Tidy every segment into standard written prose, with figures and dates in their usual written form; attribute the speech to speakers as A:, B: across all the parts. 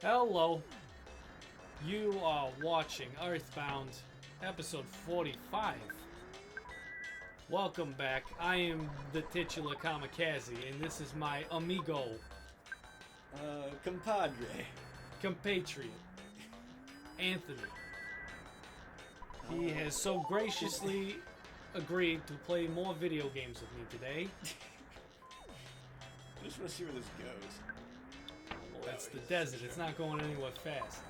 A: Hello. You are watching EarthBound, episode 45. Welcome back. I am the titular Kahmakazi, and this is my amigo,
B: compadre,
A: compatriot, Anthony. He has so graciously agreed to play more video games with me today.
B: I just want to see where this goes.
A: Well, it's the desert. It's not going anywhere fast.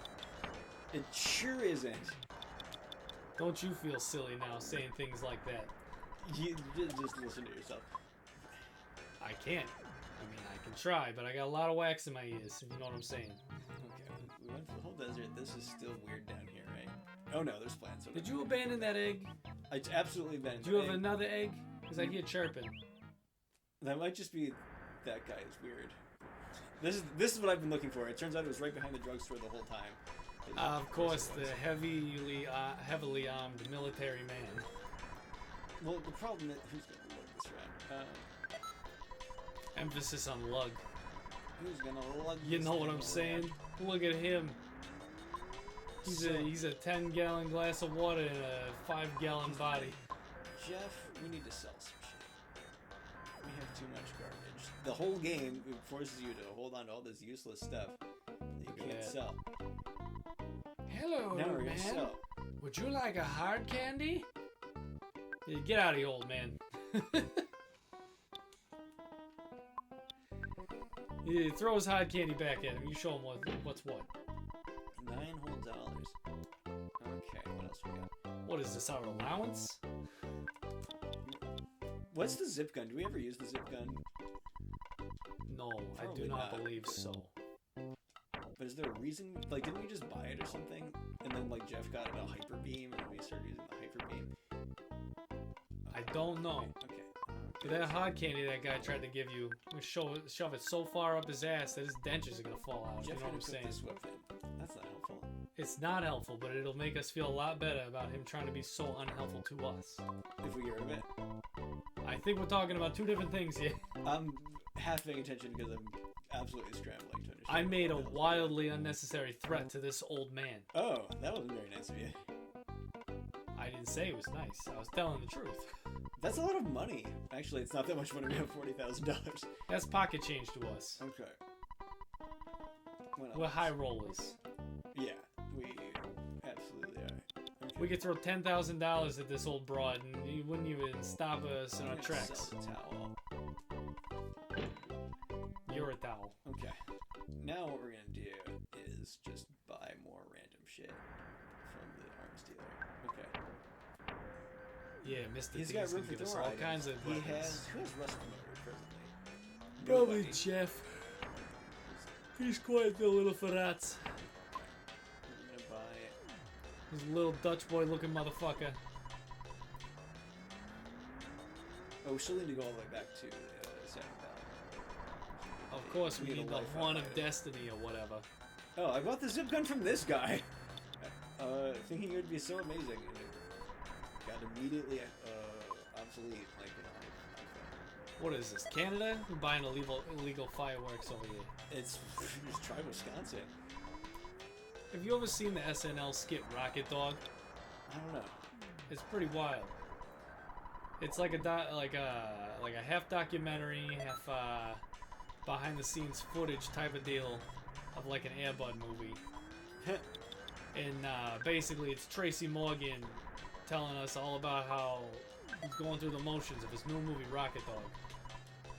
B: It sure isn't.
A: Don't you feel silly now saying things like that?
B: You just listen to yourself.
A: I can't. I mean, I can try, but I got a lot of wax in my ears, if you know what I'm saying.
B: Okay, we went to the whole desert. This is still weird down here, right? Oh no, there's plants.
A: Did you abandon that egg?
B: I absolutely abandoned.
A: Do you have another egg? Because I hear chirping.
B: That might just be that guy is weird. This is what I've been looking for. It turns out it was right behind the drugstore the whole time.
A: Of course, the heavily armed military man.
B: Well, the problem is, who's gonna lug this around?
A: Emphasis on lug.
B: Who's gonna lug?
A: You
B: this
A: know what
B: thing
A: I'm
B: around?
A: saying? Look at him. He's a 10-gallon glass of water and a 5-gallon body.
B: Jeff, we need to sell some shit. We have too much garbage. The whole game forces you to hold on to all this useless stuff that you can't sell.
A: Hello,
B: Now we're gonna
A: man.
B: sell.
A: Would you like a hard candy? Yeah, get out of here, old man. He throws hard candy back at him. You show him what's what.
B: $9 whole. Okay, what else we got?
A: What is this, our allowance?
B: What's the zip gun? Do we ever use the zip gun?
A: No, I
B: Probably
A: do not
B: not.
A: believe so.
B: But is there a reason? Like, didn't we just buy it or something? And then, like, Jeff got a hyper beam, and we started using the hyper beam.
A: I don't know.
B: Okay.
A: But that hard candy that guy tried to give you, we shove it so far up his ass that his dentures are gonna fall out.
B: Jeff
A: You know what I'm
B: could
A: saying?
B: this weapon. That's not helpful.
A: It's not helpful, but it'll make us feel a lot better about him trying to be so unhelpful to us.
B: If we get rid of it,
A: I think we're talking about two different things here.
B: I'm half paying attention because I'm absolutely scrambling to understand.
A: I made a
B: what the hell's
A: wildly unnecessary threat to this old man.
B: going on. Oh, that wasn't very nice of you.
A: I didn't say it was nice. I was telling the truth.
B: That's a lot of money. Actually, it's not that much money. We have $40,000.
A: That's pocket change to us.
B: Okay. What
A: We're
B: else?
A: high rollers.
B: Yeah, we absolutely are. Okay.
A: We could throw $10,000 at this old broad and he wouldn't even stop us in
B: I'm
A: our
B: gonna
A: tracks.
B: Sell the towel.
A: You're a towel.
B: Okay. Now what we're gonna do is just buy more random shit from the arms dealer. Okay.
A: Yeah, Mr.
B: He's
A: Thing's
B: got
A: gonna
B: room for
A: give us
B: more
A: all
B: items.
A: kinds of
B: He
A: weapons.
B: has. Who has rust motor presently?
A: Probably
B: Nobody.
A: Jeff. He's quite the little for rats.
B: I'm gonna buy it.
A: He's a little Dutch boy looking motherfucker.
B: Oh, we still need to go all the way back to San Valley.
A: Of course, we need the
B: life
A: Horn of
B: item.
A: Destiny or whatever.
B: Oh, I bought the zip gun from this guy. Thinking it would be so amazing, and it got immediately obsolete. Like,
A: What is this, Canada? We're buying illegal fireworks over here.
B: it's just try Wisconsin.
A: Have you ever seen the SNL skit Rocket Dog?
B: I don't know.
A: It's pretty wild. It's like a half documentary, half behind the scenes footage type of deal of like an Air Bud movie. And basically it's Tracy Morgan telling us all about how he's going through the motions of his new movie Rocket Dog.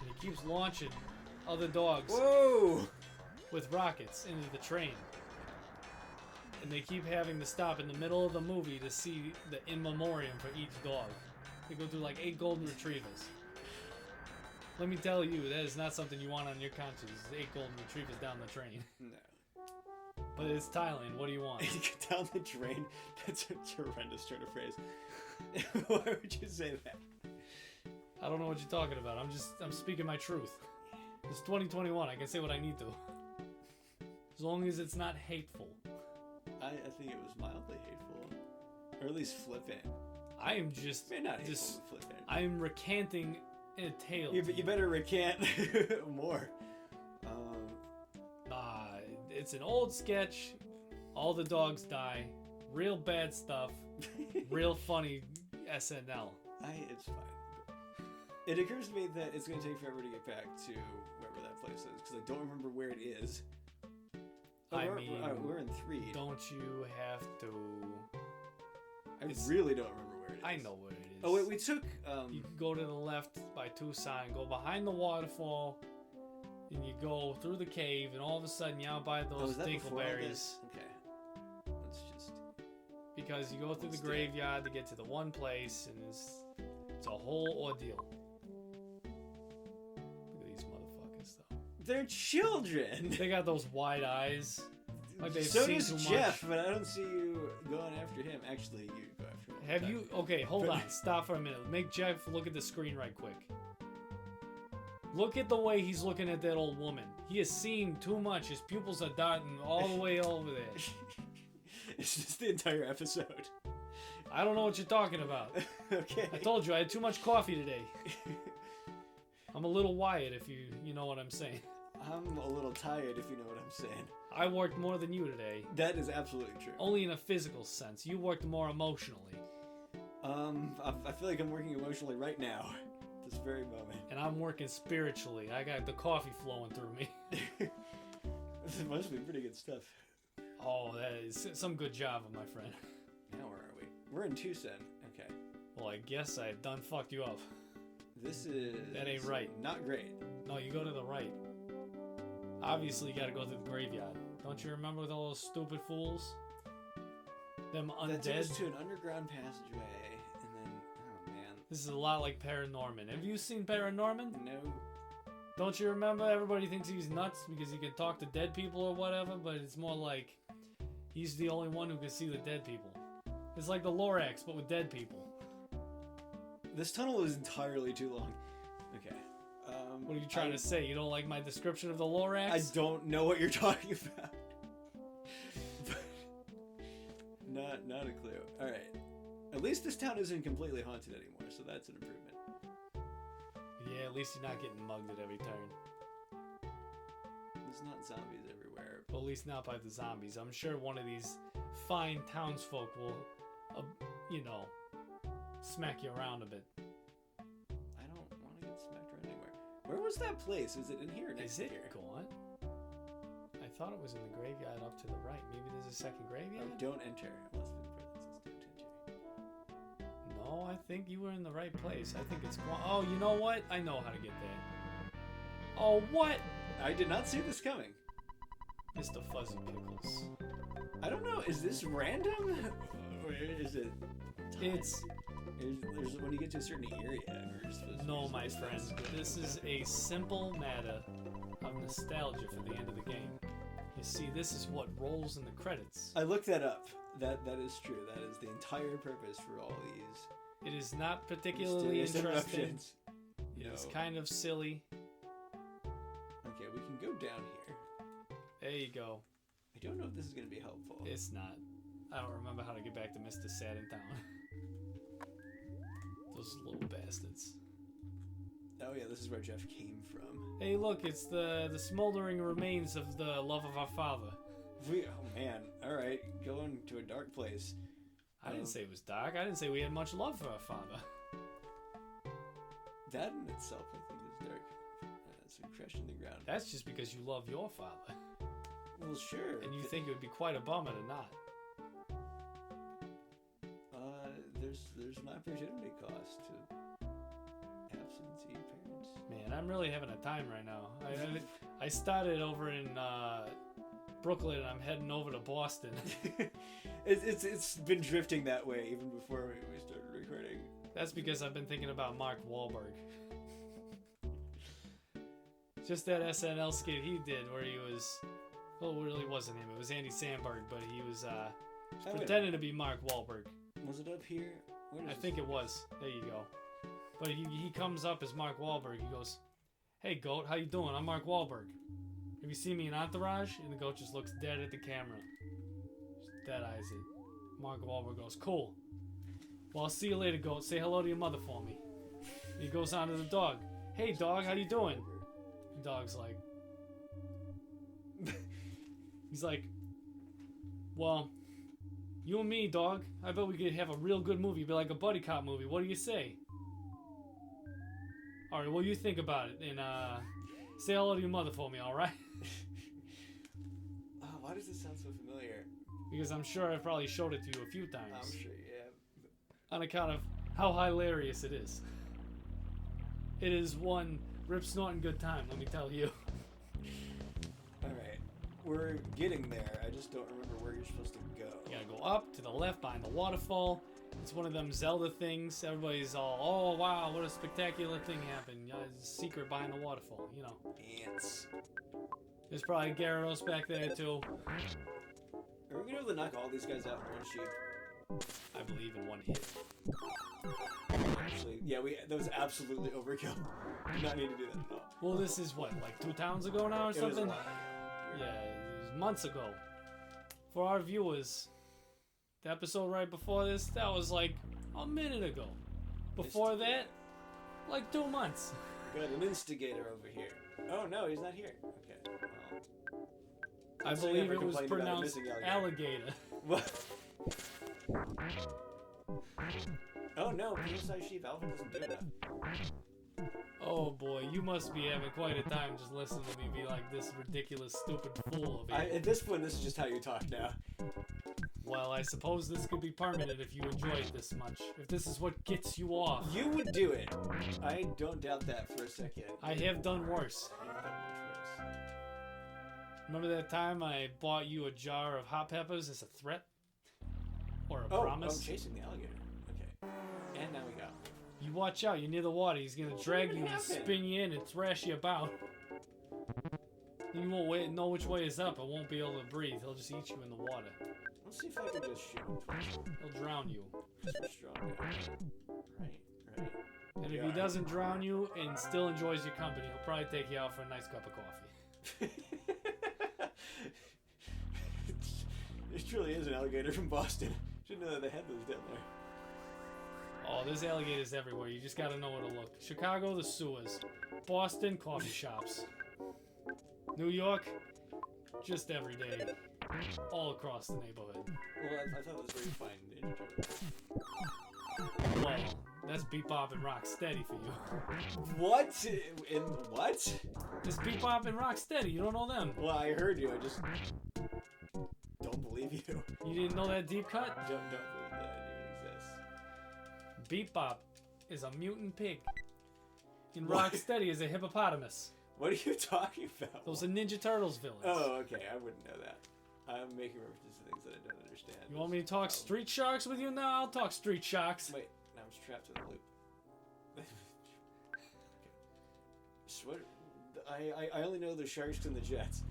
A: And he keeps launching other dogs
B: Whoa!
A: with rockets into the train. And they keep having to stop in the middle of the movie to see the in memoriam for each dog. They go through like 8 golden retrievers. Let me tell you, that is not something you want on your conscience. 8 golden retrievers down the train.
B: No.
A: But it's Thailand. What do you want?
B: Get down the drain. That's a horrendous turn of phrase. Why would you say that?
A: I don't know what you're talking about. I'm speaking my truth. It's 2021. I can say what I need to. As long as it's not hateful.
B: I think it was mildly hateful. Or at least flippant.
A: I am just...
B: Maybe not hateful,
A: just
B: but flippant.
A: I am recanting a tale.
B: You better recant more.
A: Nah, It's an old sketch. All the dogs die. Real bad stuff. Real funny SNL.
B: It's fine. It occurs to me that it's going to take forever to get back to wherever that place is, because I don't remember where it is. We're in 3.
A: Don't you have to...
B: I really don't remember where it is.
A: I know where it is.
B: Oh, wait, we took...
A: You can go to the left by Tucson, go behind the waterfall, and you go through the cave, and all of a sudden you're out by those dingleberries.
B: Okay. Let's just...
A: Because you go through the graveyard to get to the one place, and it's a whole ordeal. Look at these motherfuckers, though.
B: They're children!
A: They got those wide eyes. Like they've
B: so
A: seen
B: does
A: too
B: Jeff,
A: much.
B: but I don't see you going after him. Actually, you go after him.
A: Have you... Okay, hold on. Stop for a minute. Make Jeff look at the screen right quick. Look at the way he's looking at that old woman. He has seen too much. His pupils are darting all the way over there.
B: It's just the entire episode.
A: I don't know what you're talking about.
B: Okay.
A: I told you I had too much coffee today. I'm a little wired, if you know what I'm saying.
B: I'm a little tired, if you know what I'm saying.
A: I worked more than you today.
B: That is absolutely true.
A: Only in a physical sense. You worked more emotionally.
B: I feel like I'm working emotionally right now. This very moment.
A: And I'm working spiritually. I got the coffee flowing through me.
B: This must be pretty good stuff.
A: Oh, that is some good job, my friend.
B: Now where are we? We're in Tucson. Okay.
A: Well, I guess I done fucked you up.
B: This is...
A: That ain't right.
B: Not great.
A: No, you go to the right. Obviously, you gotta go to the graveyard. Don't you remember with all those stupid fools? Them undead?
B: That takes us to an underground passageway, and then... Oh, man.
A: This is a lot like Paranorman. Have you seen Paranorman?
B: No.
A: Don't you remember? Everybody thinks he's nuts because he can talk to dead people or whatever, but it's more like he's the only one who can see the dead people. It's like the Lorax, but with dead people.
B: This tunnel is entirely too long. Okay.
A: What are you trying to say? You don't like my description of the Lorax?
B: I don't know what you're talking about. Not a clue. Alright. At least this town isn't completely haunted anymore, so that's an improvement.
A: Yeah, at least you're not getting mugged at every turn.
B: There's not zombies everywhere.
A: Well, at least not by the zombies. I'm sure one of these fine townsfolk will, smack you around a bit.
B: I don't want to get smacked around anywhere. Where was that place? Is it in here or next to here?
A: Is it gone? I thought it was in the graveyard up to the right. Maybe there's a second graveyard?
B: Oh, don't enter. Unless the parentheses don't enter.
A: No, I think you were in the right place. I think it's gone. Oh, you know what? I know how to get there. Oh, what?
B: I did not see this coming.
A: Mr. Fuzzy Pickles.
B: I don't know. Is this random? Or is it...
A: It's...
B: There's when you get to a certain area.
A: No, my friend. This is a simple matter of nostalgia for the end of the game. You see, this is what rolls in the credits.
B: I looked that up. That is true. That is the entire purpose for all these.
A: It is not particularly interesting. It is
B: No.
A: kind of silly.
B: Okay, we can go down here.
A: There you go.
B: I don't know if this is going to be helpful.
A: It's not. I don't remember how to get back to Mr. Sad in Town. Those little bastards.
B: Oh yeah, this is where Jeff came from.
A: Hey, look, it's the smoldering remains of the love of our father.
B: Oh man, alright, going to a dark place.
A: I didn't say it was dark. I didn't say we had much love for our father.
B: That in itself, I think, is dark. Some crush in the ground.
A: That's just because you love your father.
B: Well, sure.
A: And you think it would be quite a bummer to not.
B: There's an opportunity cost to absentee parents.
A: Man, I'm really having a time right now. I started over in Brooklyn and I'm heading over to Boston.
B: It's been drifting that way even before we started recording.
A: That's because I've been thinking about Mark Wahlberg. Just that SNL skit he did where he was... Well, it really wasn't him. It was Andy Samberg, but he was pretending to be Mark Wahlberg.
B: Was it up here?
A: I think it was. There you go. But he comes up as Mark Wahlberg. He goes, "Hey, Goat, how you doing? I'm Mark Wahlberg. Have you seen me in Entourage?" And the Goat just looks dead at the camera. Just dead eyes it. Mark Wahlberg goes, "Cool. Well, I'll see you later, Goat. Say hello to your mother for me." And he goes on to the dog. "Hey, dog, how you doing?" The dog's like... He's like, well, you and me, dog. I bet we could have a real good movie, be like a buddy cop movie. What do you say? All right, what do you think about it? And say hello to your mother for me, all right?
B: Oh, why does this sound so familiar?
A: Because I'm sure I've probably showed it to you a few times.
B: I'm sure, yeah.
A: On account of how hilarious it is. It is one rip snorting good time, let me tell you.
B: Alright, we're getting there. I just don't remember where you're supposed to go.
A: You gotta go up to the left behind the waterfall. It's one of them Zelda things. Everybody's all, oh wow, what a spectacular thing happened. There's a secret behind the waterfall, you know.
B: Ants.
A: There's probably Gyarados back there too.
B: Are we gonna be able to knock all these guys out in one sheep?
A: I believe in one hit.
B: Actually, yeah, that was absolutely overkill. Did not need to do that at all.
A: Well, this is what, like 2 towns ago now or
B: It was a
A: something?
B: lot.
A: Yeah, it was months ago. For our viewers, the episode right before this, that was like a minute ago. Before that, like 2 months.
B: Got an instigator over here. Oh no, he's not here. Okay, well.
A: I believe it was pronounced alligator.
B: What? Oh no, king-size sheep alpha doesn't do that.
A: Oh boy, you must be having quite a time just listening to me be like this ridiculous, stupid fool of it.
B: At this point, this is just how you talk now.
A: Well, I suppose this could be permanent if you enjoy it this much. If this is what gets you off.
B: You would do it. I don't doubt that for a second.
A: I have done worse.
B: You've done much worse.
A: Remember that time I bought you a jar of hot peppers as a threat? Or a promise?
B: Oh, chasing the alligator. Okay. And now we got him.
A: You watch out, you're near the water. He's gonna drag you and spin you in and thrash you about. You won't know which way is up. I won't be able to breathe. He'll just eat you in the water.
B: Let's see if I can just shoot him twice.
A: He'll drown you.
B: We're strong. Right.
A: And if he doesn't drown you and still enjoys your company, he'll probably take you out for a nice cup of coffee.
B: It truly is an alligator from Boston. Should know that they had those down there.
A: Oh, there's alligators everywhere. You just gotta know where to look. Chicago, the sewers. Boston, coffee shops. New York, just every day. All across the neighborhood.
B: Well, I thought it was where you find Ninja Turtles.
A: Well, that's Bebop and Rocksteady for you.
B: What? In what?
A: It's Bebop and Rocksteady. You don't know them.
B: Well, I heard you. I just don't believe you.
A: You didn't know that deep cut?
B: Don't believe that even exists.
A: Bebop is a mutant pig. And
B: What?
A: Rocksteady is a hippopotamus.
B: What are you talking about?
A: Those are Ninja Turtles villains.
B: Oh, okay. I wouldn't know that. I'm making references to things that I don't understand.
A: You want me to talk Street Sharks with you now? I'll talk Street Sharks.
B: Wait, now I'm strapped to the loop. Okay. What? I only know the Sharks and the Jets.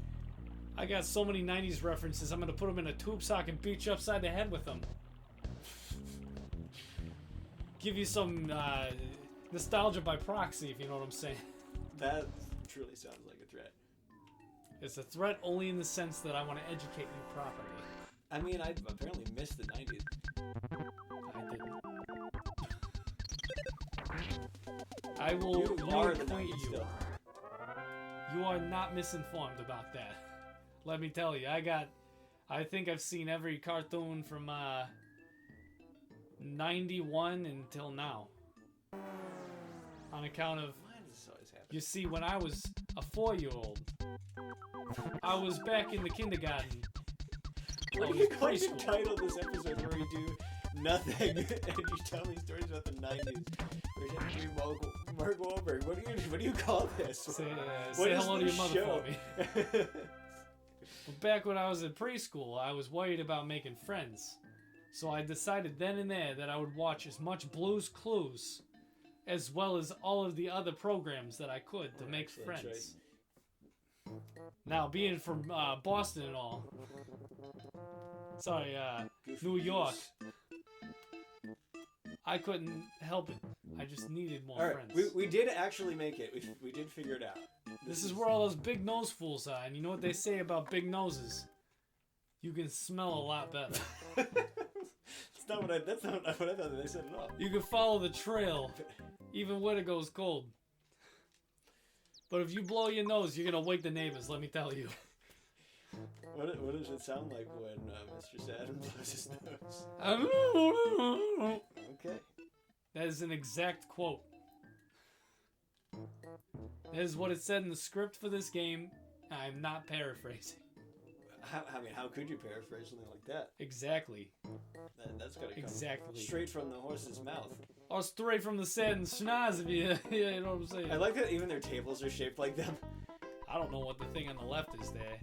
A: I got so many 90s references, I'm gonna put them in a tube sock and beat you upside the head with them. Give you some nostalgia by proxy, if you know what I'm saying.
B: That truly sounds like a threat.
A: It's a threat only in the sense that I want to educate you properly.
B: I mean, I apparently missed the 90s.
A: I didn't. I will
B: You are the
A: reacquaint
B: 90s
A: you.
B: still.
A: You are not misinformed about that. Let me tell you, I think I've seen every cartoon from 91 until now. On account of,
B: Why does this always happen?
A: you see, when I was a 4-year-old, I was back in the kindergarten.
B: What are you going to title this episode where we do nothing and you tell me stories about the 90s? Where's Henry Mark Wahlberg? What do you call this?
A: Say
B: What is
A: hello to your
B: this
A: mother
B: show?
A: for me. But back when I was in preschool, I was worried about making friends. So I decided then and there that I would watch as much Blue's Clues as well as all of the other programs that I could to make
B: Excellent
A: friends. Now, being from Boston and all, sorry,
B: Goofy
A: New York,
B: Goose.
A: I couldn't help it. I just needed more
B: All
A: friends.
B: right, we did actually make it. We did figure it out.
A: This is where all those big nose fools are, and you know what they say about big noses? You can smell a lot better.
B: That's not what I thought they said at all.
A: You can follow the trail, even when it goes cold. But if you blow your nose, you're gonna wake the neighbors, let me tell you.
B: What does it sound like when Mr. Saturn blows his nose? Okay.
A: That is an exact quote. That is what it said in the script for this game. I'm not paraphrasing.
B: How could you paraphrase something like that?
A: Exactly.
B: That's gotta come
A: Exactly.
B: straight from the horse's mouth.
A: Or straight from the Saturn schnoz, if you, you know what I'm saying.
B: I like that even their tables are shaped like them.
A: I don't know what the thing on the left is there.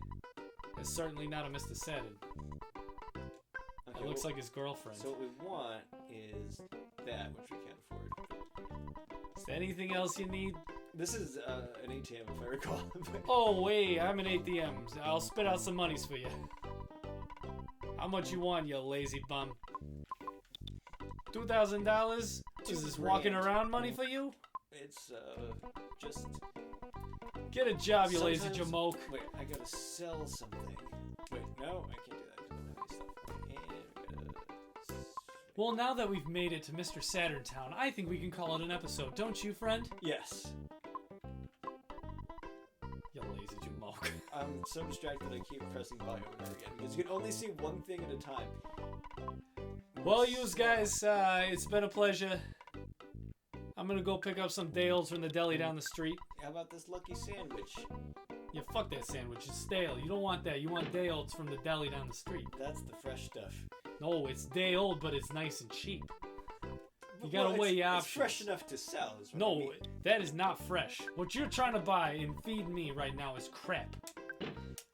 A: It's certainly not a Mr. Saturn.
B: Okay,
A: It looks like his girlfriend.
B: So what we want is that, which we can't afford.
A: Is there anything else you need?
B: This is an ATM, if I recall.
A: Oh, wait, I'm an ATM. I'll spit out some monies for you. How much you want, you lazy bum? $2,000? Is this walking around money for you?
B: It's just...
A: Get a job, you lazy
B: Sometimes-
A: jamoke.
B: Wait, I gotta sell something. Wait, no, I can't do that. I don't have any stuff. And I gotta...
A: Well, now that we've made it to Mr. Saturn Town, I think we can call it an episode, don't you, friend?
B: Yes.
A: You lazy jamoke.
B: I'm so distracted I keep pressing buy over there again because you can only see one thing at a time.
A: Well, yous guys, it's been a pleasure. I'm gonna go pick up some day-olds from the deli down the street.
B: How about this lucky sandwich?
A: Yeah, fuck that sandwich. It's stale. You don't want that. You want day-olds from the deli down the street.
B: That's the fresh stuff.
A: No, it's day-old, but it's nice and cheap. You gotta weigh your
B: It's
A: options.
B: fresh enough to sell. Is what I
A: No,
B: mean.
A: that is not fresh. What you're trying to buy and feed me right now is crap.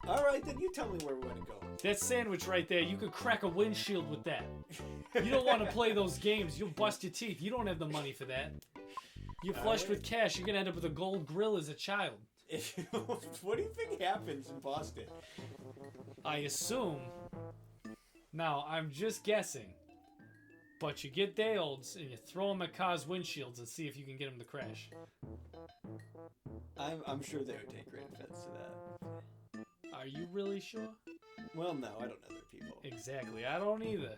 B: All right, then you tell me where we want to go.
A: That sandwich right there, you could crack a windshield with that. You don't want to play those games. You'll bust your teeth. You don't have the money for that. You're flushed with cash. You're gonna end up with a gold grill as a child.
B: What do you think happens in Boston?
A: I assume. Now, I'm just guessing. But you get day-olds and you throw them at cars' windshields and see if you can get them to crash.
B: I'm sure they would take great offense to that.
A: Are you really sure?
B: Well, no, I don't know their people.
A: Exactly. I don't either.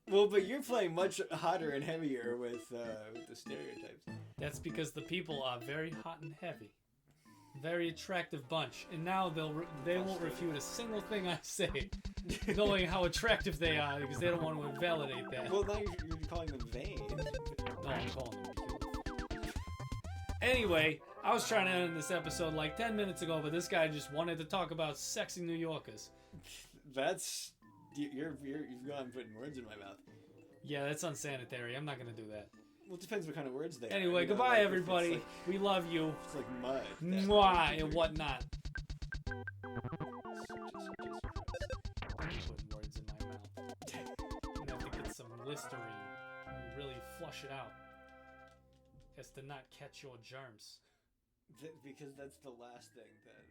B: Well, but you're playing much hotter and heavier with the stereotypes.
A: That's because the people are very hot and heavy. Very attractive bunch. And now they won't refute a single thing I say, knowing how attractive they are, because they don't want to invalidate that.
B: Well, now you're calling them vain.
A: No, I'm calling them cute. Anyway, I was trying to end this episode like 10 minutes ago, but this guy just wanted to talk about sexy New Yorkers.
B: That's you've gone putting words in my mouth.
A: Yeah, that's unsanitary. I'm not gonna do that.
B: Well, it depends what kind of words they are.
A: Anyway,
B: You know,
A: goodbye,
B: like, if
A: everybody.
B: It's
A: We love you.
B: like mud.
A: Mwah, and whatnot.
B: Just
A: Putting words in my mouth. I'm gonna have to get some Listerine and really flush it out. As to not catch your germs.
B: because that's the last thing that